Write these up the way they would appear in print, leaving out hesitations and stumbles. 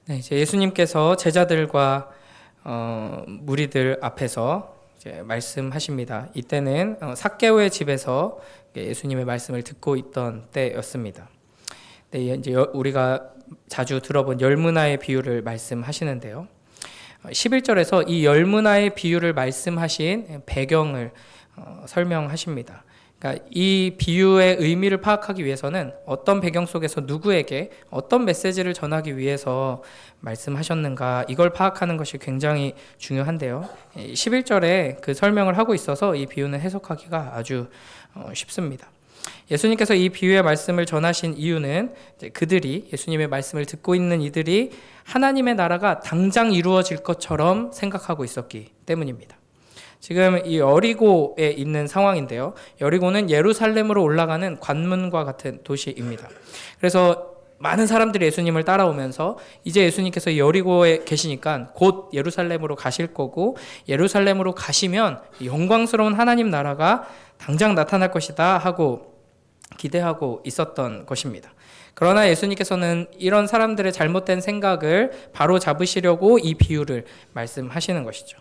네, 이제 예수님께서 제자들과 무리들 앞에서 이제 말씀하십니다. 이때는 삭개오의 집에서 예수님의 말씀을 듣고 있던 때였습니다. 네, 이제 우리가 자주 들어본 열문화의 비유를 말씀하시는데요. 11절에서 이 열문화의 비유를 말씀하신 배경을 설명하십니다. 그러니까 이 비유의 의미를 파악하기 위해서는 어떤 배경 속에서 누구에게 어떤 메시지를 전하기 위해서 말씀하셨는가, 이걸 파악하는 것이 굉장히 중요한데요. 11절에 그 설명을 하고 있어서 이 비유는 해석하기가 아주 쉽습니다. 예수님께서 이 비유의 말씀을 전하신 이유는 그들이, 예수님의 말씀을 듣고 있는 이들이 하나님의 나라가 당장 이루어질 것처럼 생각하고 있었기 때문입니다. 지금 이 여리고에 있는 상황인데요. 여리고는 예루살렘으로 올라가는 관문과 같은 도시입니다. 그래서 많은 사람들이 예수님을 따라오면서 이제 예수님께서 여리고에 계시니까 곧 예루살렘으로 가실 거고, 예루살렘으로 가시면 영광스러운 하나님 나라가 당장 나타날 것이다 하고 기대하고 있었던 것입니다. 그러나 예수님께서는 이런 사람들의 잘못된 생각을 바로 잡으시려고 이 비유를 말씀하시는 것이죠.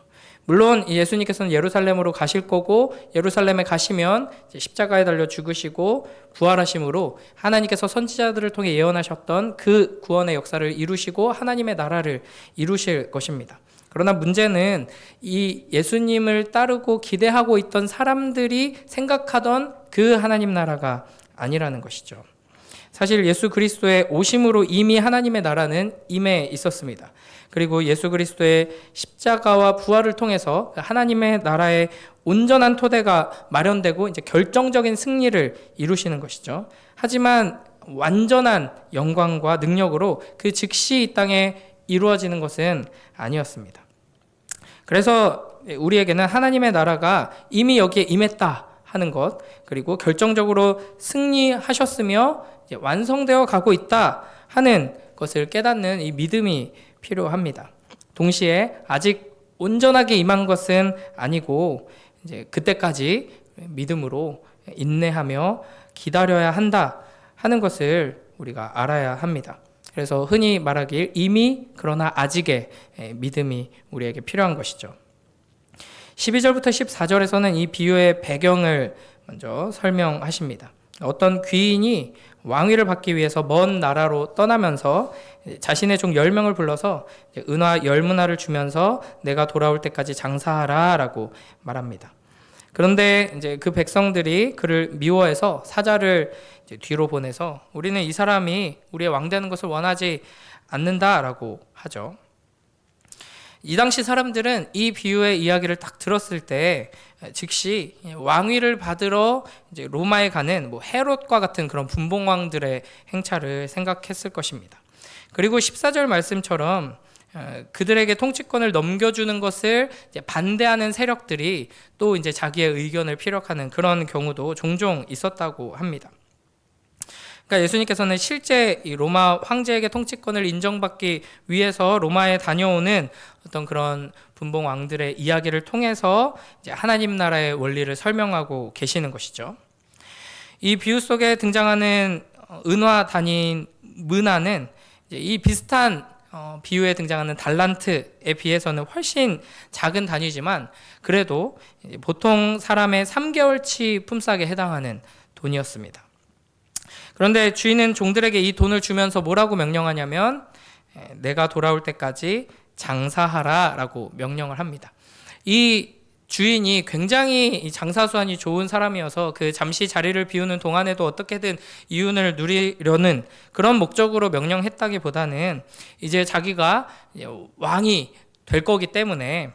물론 예수님께서는 예루살렘으로 가실 거고, 예루살렘에 가시면 십자가에 달려 죽으시고 부활하심으로 하나님께서 선지자들을 통해 예언하셨던 그 구원의 역사를 이루시고 하나님의 나라를 이루실 것입니다. 그러나 문제는 이 예수님을 따르고 기대하고 있던 사람들이 생각하던 그 하나님 나라가 아니라는 것이죠. 사실 예수 그리스도의 오심으로 이미 하나님의 나라는 임해 있었습니다. 그리고 예수 그리스도의 십자가와 부활을 통해서 하나님의 나라의 온전한 토대가 마련되고 이제 결정적인 승리를 이루시는 것이죠. 하지만 완전한 영광과 능력으로 그 즉시 이 땅에 이루어지는 것은 아니었습니다. 그래서 우리에게는 하나님의 나라가 이미 여기에 임했다 하는 것, 그리고 결정적으로 승리하셨으며 이제 완성되어 가고 있다 하는 것을 깨닫는 이 믿음이 필요합니다. 동시에 아직 온전하게 임한 것은 아니고 이제 그때까지 믿음으로 인내하며 기다려야 한다 하는 것을 우리가 알아야 합니다. 그래서 흔히 말하길 이미 그러나 아직의 믿음이 우리에게 필요한 것이죠. 12절부터 14절에서는 이 비유의 배경을 먼저 설명하십니다. 어떤 귀인이 왕위를 받기 위해서 먼 나라로 떠나면서 자신의 종 10명을 불러서 은화 10문화를 주면서 내가 돌아올 때까지 장사하라 라고 말합니다. 그런데 이제 그 백성들이 그를 미워해서 사자를 이제 뒤로 보내서 우리는 이 사람이 우리의 왕 되는 것을 원하지 않는다라고 하죠. 이 당시 사람들은 이 비유의 이야기를 딱 들었을 때 즉시 왕위를 받으러 이제 로마에 가는 헤롯과 같은 그런 분봉왕들의 행차를 생각했을 것입니다. 그리고 14절 말씀처럼 그들에게 통치권을 넘겨주는 것을 이제 반대하는 세력들이 또 이제 자기의 의견을 피력하는 그런 경우도 종종 있었다고 합니다. 그러니까 예수님께서는 실제 이 로마 황제에게 통치권을 인정받기 위해서 로마에 다녀오는 어떤 그런 분봉 왕들의 이야기를 통해서 이제 하나님 나라의 원리를 설명하고 계시는 것이죠. 이 비유 속에 등장하는 은화 단위인 문화는 이제 이 비슷한 비유에 등장하는 달란트에 비해서는 훨씬 작은 단위지만 그래도 보통 사람의 3개월치 품삯에 해당하는 돈이었습니다. 그런데 주인은 종들에게 이 돈을 주면서 뭐라고 명령하냐면 내가 돌아올 때까지 장사하라 라고 명령을 합니다. 이 주인이 굉장히 장사수완이 좋은 사람이어서 그 잠시 자리를 비우는 동안에도 어떻게든 이윤을 누리려는 그런 목적으로 명령했다기보다는 이제 자기가 왕이 될 거기 때문에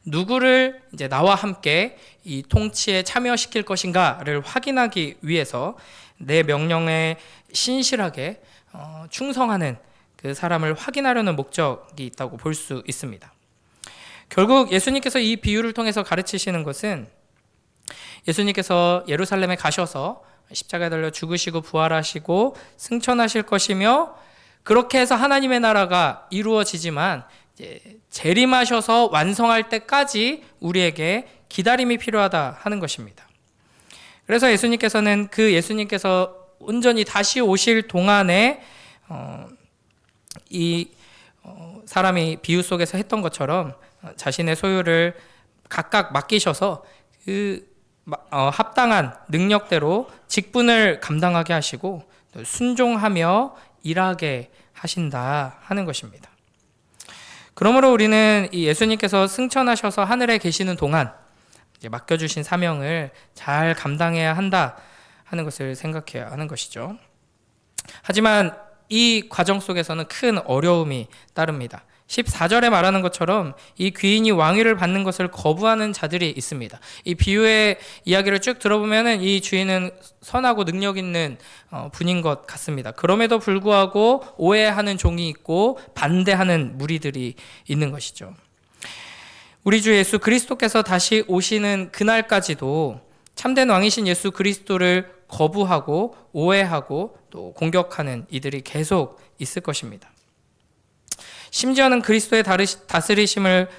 누구를 이제 나와 함께 이 통치에 참여시킬 것인가를 확인하기 위해서 내 명령에 신실하게 충성하는 그 사람을 확인하려는 목적이 있다고 볼 수 있습니다. 결국 예수님께서 이 비유를 통해서 가르치시는 것은 예수님께서 예루살렘에 가셔서 십자가에 달려 죽으시고 부활하시고 승천하실 것이며 그렇게 해서 하나님의 나라가 이루어지지만 재림하셔서 완성할 때까지 우리에게 기다림이 필요하다 하는 것입니다. 그래서 예수님께서는 예수님께서 온전히 다시 오실 동안에 이 사람이 비유 속에서 했던 것처럼 자신의 소유를 각각 맡기셔서 합당한 능력대로 직분을 감당하게 하시고 순종하며 일하게 하신다 하는 것입니다. 그러므로 우리는 이 예수님께서 승천하셔서 하늘에 계시는 동안 이제 맡겨주신 사명을 잘 감당해야 한다 하는 것을 생각해야 하는 것이죠. 하지만 이 과정 속에서는 큰 어려움이 따릅니다. 14절에 말하는 것처럼 이 귀인이 왕위를 받는 것을 거부하는 자들이 있습니다. 이 비유의 이야기를 쭉 들어보면 이 주인은 선하고 능력 있는 분인 것 같습니다. 그럼에도 불구하고 오해하는 종이 있고 반대하는 무리들이 있는 것이죠. 우리 주 예수 그리스도께서 다시 오시는 그날까지도 참된 왕이신 예수 그리스도를 거부하고 오해하고 또 공격하는 이들이 계속 있을 것입니다. 심지어는 그리스도의 다스리심을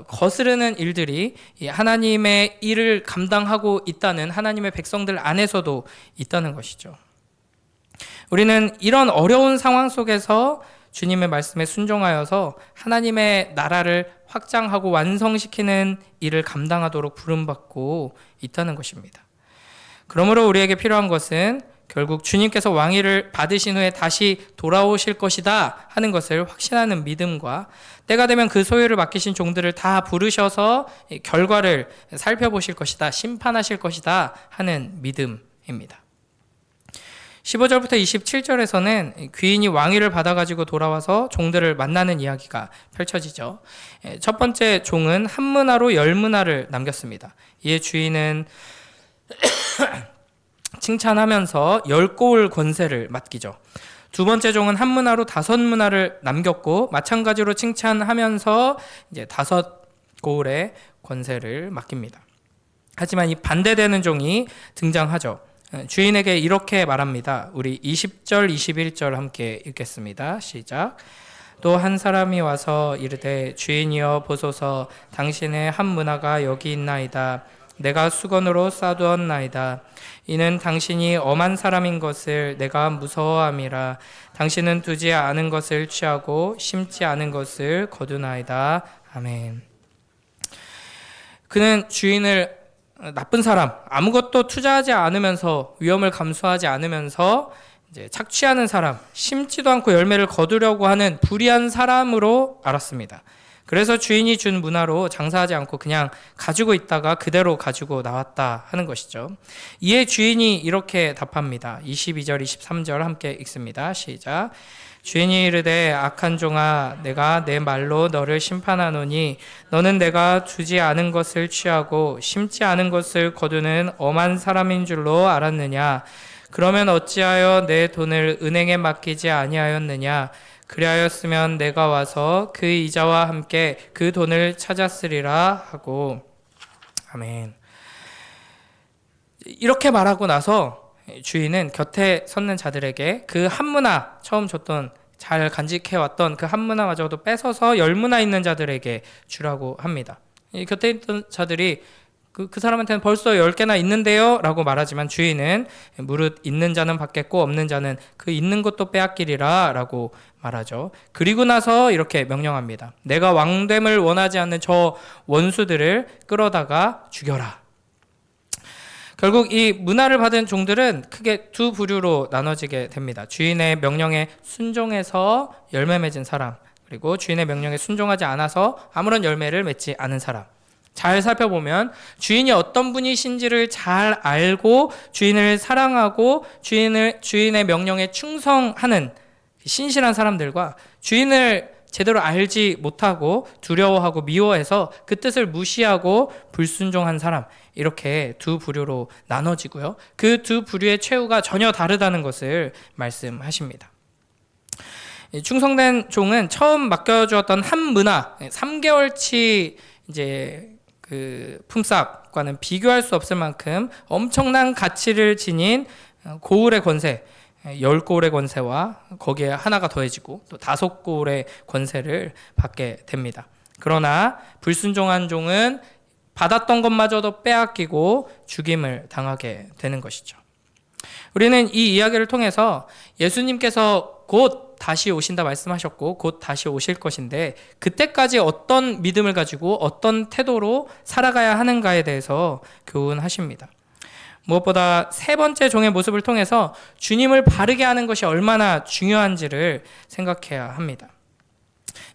거스르는 일들이 하나님의 일을 감당하고 있다는 하나님의 백성들 안에서도 있다는 것이죠. 우리는 이런 어려운 상황 속에서 주님의 말씀에 순종하여서 하나님의 나라를 확장하고 완성시키는 일을 감당하도록 부름받고 있다는 것입니다. 그러므로 우리에게 필요한 것은 결국 주님께서 왕위를 받으신 후에 다시 돌아오실 것이다 하는 것을 확신하는 믿음과 때가 되면 그 소유를 맡기신 종들을 다 부르셔서 결과를 살펴보실 것이다, 심판하실 것이다 하는 믿음입니다. 15절부터 27절에서는 귀인이 왕위를 받아가지고 돌아와서 종들을 만나는 이야기가 펼쳐지죠. 첫 번째 종은 한 문화로 10문화를 남겼습니다. 이에 주인은 칭찬하면서 10고울 권세를 맡기죠. 두 번째 종은 한 문화로 5문화를 남겼고 마찬가지로 칭찬하면서 이제 5고울의 권세를 맡깁니다. 하지만 이 반대되는 종이 등장하죠. 주인에게 이렇게 말합니다. 우리 20절, 21절 함께 읽겠습니다. 시작. 또 한 사람이 와서 이르되 주인이여 보소서 당신의 한 문화가 여기 있나이다. 내가 수건으로 싸두었나이다. 이는 당신이 엄한 사람인 것을 내가 무서워함이라. 당신은 두지 않은 것을 취하고 심지 않은 것을 거두나이다. 아멘. 그는 주인을 나쁜 사람, 아무것도 투자하지 않으면서 위험을 감수하지 않으면서 이제 착취하는 사람, 심지도 않고 열매를 거두려고 하는 불의한 사람으로 알았습니다. 그래서 주인이 준 문화로 장사하지 않고 그냥 가지고 있다가 그대로 가지고 나왔다 하는 것이죠. 이에 주인이 이렇게 답합니다. 22절, 23절 함께 읽습니다. 시작. 주인이 이르되 악한 종아 내가 내 말로 너를 심판하노니 너는 내가 주지 않은 것을 취하고 심지 않은 것을 거두는 엄한 사람인 줄로 알았느냐. 그러면 어찌하여 내 돈을 은행에 맡기지 아니하였느냐. 그리하였으면 내가 와서 그 이자와 함께 그 돈을 찾았으리라 하고. 아멘. 이렇게 말하고 나서 주인은 곁에 섰는 자들에게 그 한 문화, 처음 줬던 잘 간직해왔던 그 한 문화마저도 뺏어서 10문화 있는 자들에게 주라고 합니다. 이 곁에 있던 자들이 그 사람한테는 벌써 10개나 있는데요 라고 말하지만 주인은 무릇 있는 자는 받겠고 없는 자는 그 있는 것도 빼앗기리라 라고 말하죠. 그리고 나서 이렇게 명령합니다. 내가 왕됨을 원하지 않는 저 원수들을 끌어다가 죽여라. 결국 이 문화를 받은 종들은 크게 두 부류로 나눠지게 됩니다. 주인의 명령에 순종해서 열매 맺은 사람, 그리고 주인의 명령에 순종하지 않아서 아무런 열매를 맺지 않은 사람. 잘 살펴보면 주인이 어떤 분이신지를 잘 알고 주인을 사랑하고 주인의 명령에 충성하는 신실한 사람들과 주인을 제대로 알지 못하고 두려워하고 미워해서 그 뜻을 무시하고 불순종한 사람, 이렇게 두 부류로 나눠지고요. 그 두 부류의 최후가 전혀 다르다는 것을 말씀하십니다. 충성된 종은 처음 맡겨주었던 한 문화, 3개월치 이제 그 품삯과는 비교할 수 없을 만큼 엄청난 가치를 지닌 고울의 권세, 10고울의 권세와 거기에 하나가 더해지고 또 5고울의 권세를 받게 됩니다. 그러나 불순종한 종은 받았던 것마저도 빼앗기고 죽임을 당하게 되는 것이죠. 우리는 이 이야기를 통해서 예수님께서 곧 다시 오신다 말씀하셨고 곧 다시 오실 것인데 그때까지 어떤 믿음을 가지고 어떤 태도로 살아가야 하는가에 대해서 교훈하십니다. 무엇보다 세 번째 종의 모습을 통해서 주님을 바르게 하는 것이 얼마나 중요한지를 생각해야 합니다.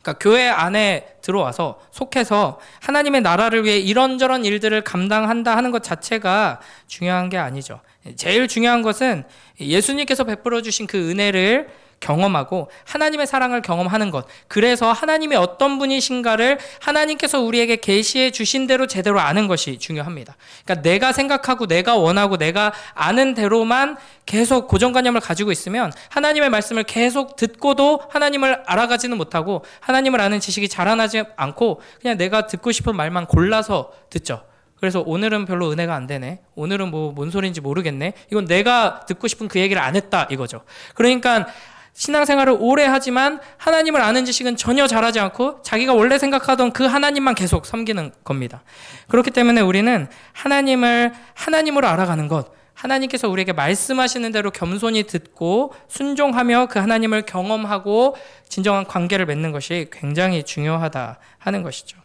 그러니까 교회 안에 들어와서 속해서 하나님의 나라를 위해 이런저런 일들을 감당한다 하는 것 자체가 중요한 게 아니죠. 제일 중요한 것은 예수님께서 베풀어 주신 그 은혜를 경험하고 하나님의 사랑을 경험하는 것, 그래서 하나님이 어떤 분이신가를 하나님께서 우리에게 계시해 주신 대로 제대로 아는 것이 중요합니다. 그러니까 내가 생각하고 내가 원하고 내가 아는 대로만 계속 고정관념을 가지고 있으면 하나님의 말씀을 계속 듣고도 하나님을 알아가지는 못하고 하나님을 아는 지식이 자라나지 않고 그냥 내가 듣고 싶은 말만 골라서 듣죠. 그래서 오늘은 별로 은혜가 안 되네. 오늘은 뭔 소리인지 모르겠네. 이건 내가 듣고 싶은 그 얘기를 안 했다 이거죠. 그러니까 신앙생활을 오래 하지만 하나님을 아는 지식은 전혀 잘하지 않고 자기가 원래 생각하던 그 하나님만 계속 섬기는 겁니다. 그렇기 때문에 우리는 하나님을 하나님으로 알아가는 것, 하나님께서 우리에게 말씀하시는 대로 겸손히 듣고 순종하며 그 하나님을 경험하고 진정한 관계를 맺는 것이 굉장히 중요하다 하는 것이죠.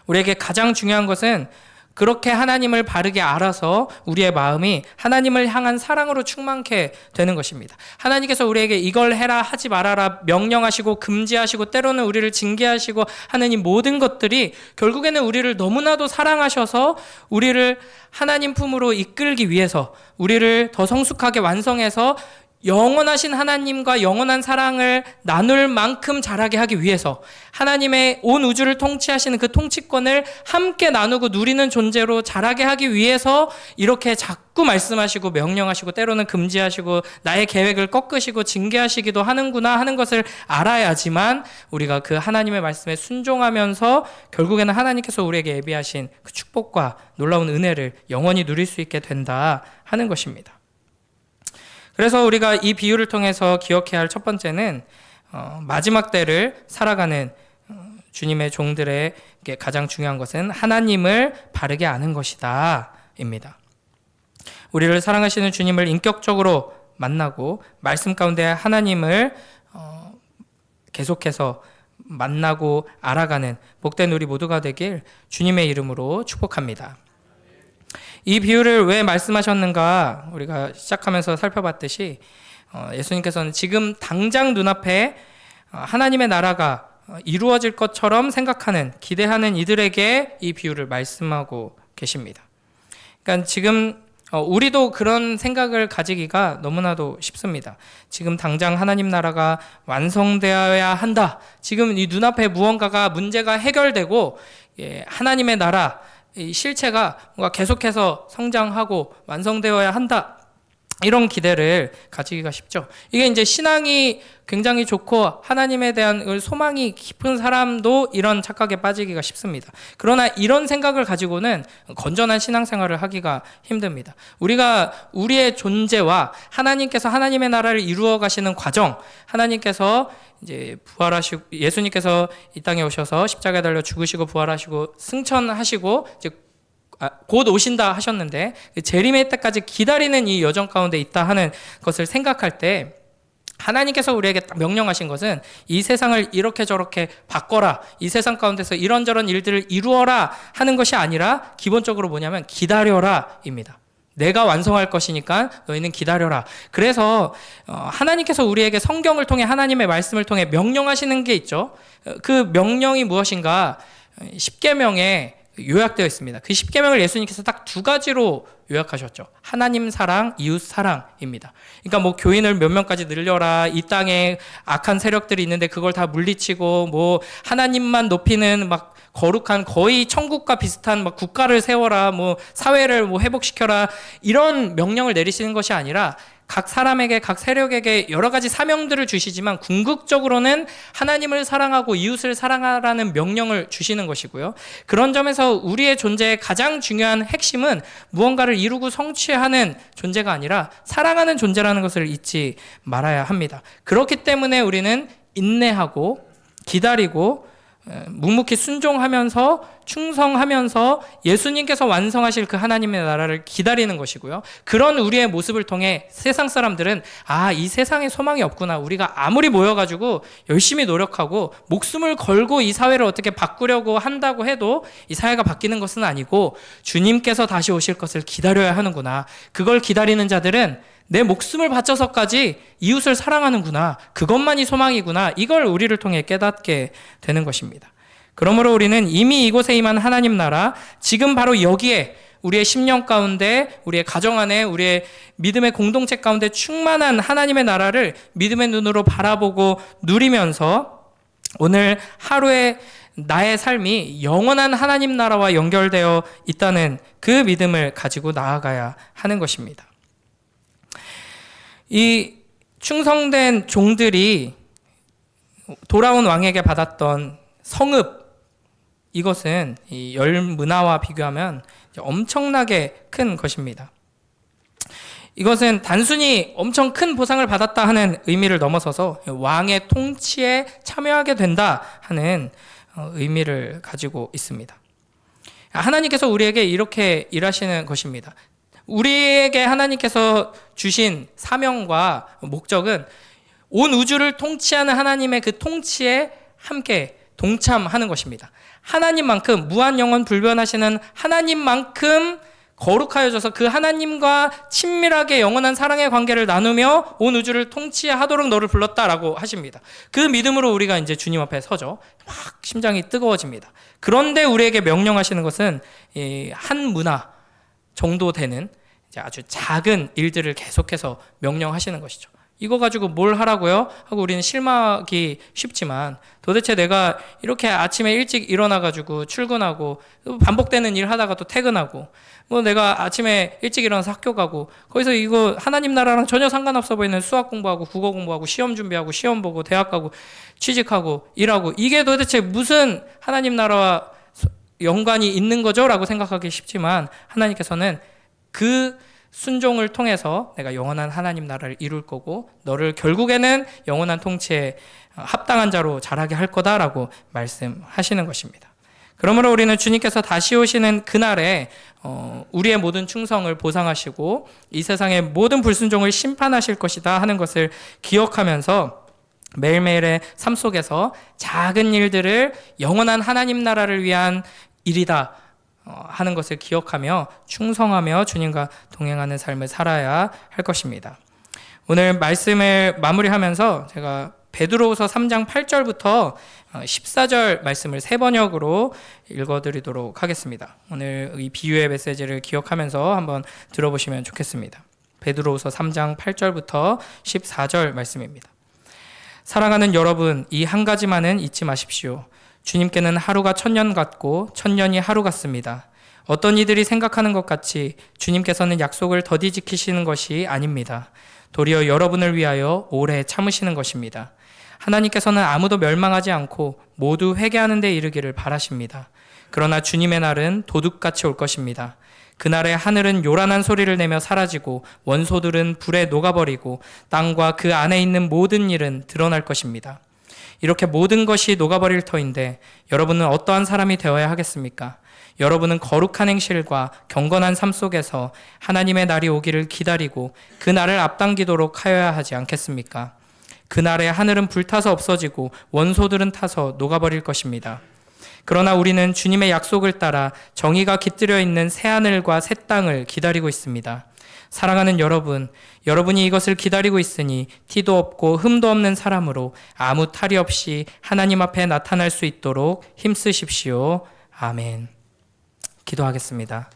우리에게 가장 중요한 것은 그렇게 하나님을 바르게 알아서 우리의 마음이 하나님을 향한 사랑으로 충만케 되는 것입니다. 하나님께서 우리에게 이걸 해라 하지 말아라 명령하시고 금지하시고 때로는 우리를 징계하시고 하는 이 모든 것들이 결국에는 우리를 너무나도 사랑하셔서 우리를 하나님 품으로 이끌기 위해서 우리를 더 성숙하게 완성해서 영원하신 하나님과 영원한 사랑을 나눌 만큼 자라게 하기 위해서 하나님의 온 우주를 통치하시는 그 통치권을 함께 나누고 누리는 존재로 자라게 하기 위해서 이렇게 자꾸 말씀하시고 명령하시고 때로는 금지하시고 나의 계획을 꺾으시고 징계하시기도 하는구나 하는 것을 알아야지만 우리가 그 하나님의 말씀에 순종하면서 결국에는 하나님께서 우리에게 예비하신 그 축복과 놀라운 은혜를 영원히 누릴 수 있게 된다 하는 것입니다. 그래서 우리가 이 비유를 통해서 기억해야 할 첫 번째는 마지막 때를 살아가는 주님의 종들에게 가장 중요한 것은 하나님을 바르게 아는 것이다 입니다. 우리를 사랑하시는 주님을 인격적으로 만나고 말씀 가운데 하나님을 계속해서 만나고 알아가는 복된 우리 모두가 되길 주님의 이름으로 축복합니다. 이 비유를 왜 말씀하셨는가 우리가 시작하면서 살펴봤듯이 예수님께서는 지금 당장 눈앞에 하나님의 나라가 이루어질 것처럼 생각하는 기대하는 이들에게 이 비유를 말씀하고 계십니다. 그러니까 지금 우리도 그런 생각을 가지기가 너무나도 쉽습니다. 지금 당장 하나님 나라가 완성되어야 한다. 지금 이 눈앞에 무언가가 문제가 해결되고 하나님의 나라 이 실체가 뭔가 계속해서 성장하고 완성되어야 한다. 이런 기대를 가지기가 쉽죠. 이게 이제 신앙이 굉장히 좋고 하나님에 대한 소망이 깊은 사람도 이런 착각에 빠지기가 쉽습니다. 그러나 이런 생각을 가지고는 건전한 신앙생활을 하기가 힘듭니다. 우리가 우리의 존재와 하나님께서 하나님의 나라를 이루어 가시는 과정, 하나님께서 이제 부활하시고 예수님께서 이 땅에 오셔서 십자가에 달려 죽으시고 부활하시고 승천하시고 이제 곧 오신다 하셨는데 재림의 때까지 기다리는 이 여정 가운데 있다 하는 것을 생각할 때 하나님께서 우리에게 딱 명령하신 것은 이 세상을 이렇게 저렇게 바꿔라, 이 세상 가운데서 이런저런 일들을 이루어라 하는 것이 아니라 기본적으로 뭐냐면 기다려라 입니다. 내가 완성할 것이니까 너희는 기다려라. 그래서 하나님께서 우리에게 성경을 통해 하나님의 말씀을 통해 명령하시는 게 있죠. 그 명령이 무엇인가 10계명에 요약되어 있습니다. 그 10계명을 예수님께서 딱 두 가지로 요약하셨죠. 하나님 사랑, 이웃 사랑입니다. 그러니까 뭐 교인을 몇 명까지 늘려라, 이 땅에 악한 세력들이 있는데 그걸 다 물리치고 뭐 하나님만 높이는 막 거룩한 거의 천국과 비슷한 막 국가를 세워라, 뭐 사회를 뭐 회복시켜라, 이런 명령을 내리시는 것이 아니라 각 사람에게, 각 세력에게 여러 가지 사명들을 주시지만 궁극적으로는 하나님을 사랑하고 이웃을 사랑하라는 명령을 주시는 것이고요. 그런 점에서 우리의 존재의 가장 중요한 핵심은 무언가를 이루고 성취하는 존재가 아니라 사랑하는 존재라는 것을 잊지 말아야 합니다. 그렇기 때문에 우리는 인내하고 기다리고 묵묵히 순종하면서 충성하면서 예수님께서 완성하실 그 하나님의 나라를 기다리는 것이고요. 그런 우리의 모습을 통해 세상 사람들은 이 세상에 소망이 없구나. 우리가 아무리 모여가지고 열심히 노력하고 목숨을 걸고 이 사회를 어떻게 바꾸려고 한다고 해도 이 사회가 바뀌는 것은 아니고 주님께서 다시 오실 것을 기다려야 하는구나. 그걸 기다리는 자들은 내 목숨을 바쳐서까지 이웃을 사랑하는구나. 그것만이 소망이구나. 이걸 우리를 통해 깨닫게 되는 것입니다. 그러므로 우리는 이미 이곳에 임한 하나님 나라, 지금 바로 여기에 우리의 심령 가운데, 우리의 가정 안에, 우리의 믿음의 공동체 가운데 충만한 하나님의 나라를 믿음의 눈으로 바라보고 누리면서 오늘 하루의 나의 삶이 영원한 하나님 나라와 연결되어 있다는 그 믿음을 가지고 나아가야 하는 것입니다. 이 충성된 종들이 돌아온 왕에게 받았던 성읍, 이것은 이 열 문화와 비교하면 엄청나게 큰 것입니다. 이것은 단순히 엄청 큰 보상을 받았다 하는 의미를 넘어서서 왕의 통치에 참여하게 된다 하는 의미를 가지고 있습니다. 하나님께서 우리에게 이렇게 일하시는 것입니다. 우리에게 하나님께서 주신 사명과 목적은 온 우주를 통치하는 하나님의 그 통치에 함께 동참하는 것입니다. 하나님만큼 무한 영원 불변하시는 하나님만큼 거룩하여져서 그 하나님과 친밀하게 영원한 사랑의 관계를 나누며 온 우주를 통치하도록 너를 불렀다라고 하십니다. 그 믿음으로 우리가 이제 주님 앞에 서죠. 막 심장이 뜨거워집니다. 그런데 우리에게 명령하시는 것은 한 문화 정도 되는 이제 아주 작은 일들을 계속해서 명령하시는 것이죠. 이거 가지고 뭘 하라고요? 하고 우리는 실망하기 쉽지만 도대체 내가 이렇게 아침에 일찍 일어나가지고 출근하고 반복되는 일 하다가 또 퇴근하고 내가 아침에 일찍 일어나서 학교 가고 거기서 이거 하나님 나라랑 전혀 상관없어 보이는 수학 공부하고 국어 공부하고 시험 준비하고 시험 보고 대학 가고 취직하고 일하고 이게 도대체 무슨 하나님 나라와 연관이 있는 거죠? 라고 생각하기 쉽지만 하나님께서는 그 순종을 통해서 내가 영원한 하나님 나라를 이룰 거고 너를 결국에는 영원한 통치에 합당한 자로 자라게 할 거다라고 말씀하시는 것입니다. 그러므로 우리는 주님께서 다시 오시는 그날에 우리의 모든 충성을 보상하시고 이 세상의 모든 불순종을 심판하실 것이다 하는 것을 기억하면서 매일매일의 삶 속에서 작은 일들을 영원한 하나님 나라를 위한 일이다 하는 것을 기억하며 충성하며 주님과 동행하는 삶을 살아야 할 것입니다. 오늘 말씀을 마무리하면서 제가 베드로후서 3장 8절부터 14절 말씀을 세 번역으로 읽어드리도록 하겠습니다. 오늘 이 비유의 메시지를 기억하면서 한번 들어보시면 좋겠습니다. 베드로후서 3장 8절부터 14절 말씀입니다. 사랑하는 여러분, 이 한 가지만은 잊지 마십시오. 주님께는 하루가 1000년 같고 1000년이 하루 같습니다. 어떤 이들이 생각하는 것 같이 주님께서는 약속을 더디 지키시는 것이 아닙니다. 도리어 여러분을 위하여 오래 참으시는 것입니다. 하나님께서는 아무도 멸망하지 않고 모두 회개하는 데 이르기를 바라십니다. 그러나 주님의 날은 도둑같이 올 것입니다. 그날에 하늘은 요란한 소리를 내며 사라지고 원소들은 불에 녹아버리고 땅과 그 안에 있는 모든 일은 드러날 것입니다. 이렇게 모든 것이 녹아버릴 터인데 여러분은 어떠한 사람이 되어야 하겠습니까? 여러분은 거룩한 행실과 경건한 삶 속에서 하나님의 날이 오기를 기다리고 그 날을 앞당기도록 하여야 하지 않겠습니까? 그날에 하늘은 불타서 없어지고 원소들은 타서 녹아버릴 것입니다. 그러나 우리는 주님의 약속을 따라 정의가 깃들여 있는 새하늘과 새 땅을 기다리고 있습니다. 사랑하는 여러분, 여러분이 이것을 기다리고 있으니 티도 없고 흠도 없는 사람으로 아무 탈이 없이 하나님 앞에 나타날 수 있도록 힘쓰십시오. 아멘. 기도하겠습니다.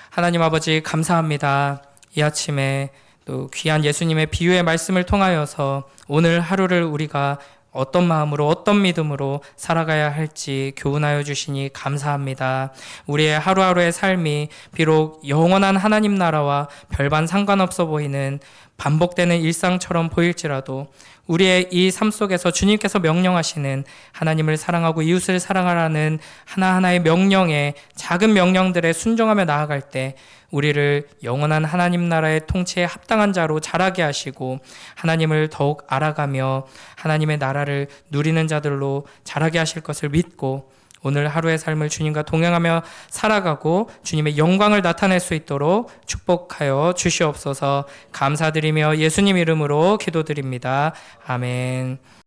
하나님 아버지 감사합니다. 이 아침에 또 귀한 예수님의 비유의 말씀을 통하여서 오늘 하루를 우리가 어떤 마음으로 어떤 믿음으로 살아가야 할지 교훈하여 주시니 감사합니다. 우리의 하루하루의 삶이 비록 영원한 하나님 나라와 별반 상관없어 보이는 반복되는 일상처럼 보일지라도 우리의 이 삶 속에서 주님께서 명령하시는 하나님을 사랑하고 이웃을 사랑하라는 하나하나의 명령에, 작은 명령들에 순종하며 나아갈 때 우리를 영원한 하나님 나라의 통치에 합당한 자로 자라게 하시고 하나님을 더욱 알아가며 하나님의 나라를 누리는 자들로 자라게 하실 것을 믿고 오늘 하루의 삶을 주님과 동행하며 살아가고 주님의 영광을 나타낼 수 있도록 축복하여 주시옵소서. 감사드리며 예수님 이름으로 기도드립니다. 아멘.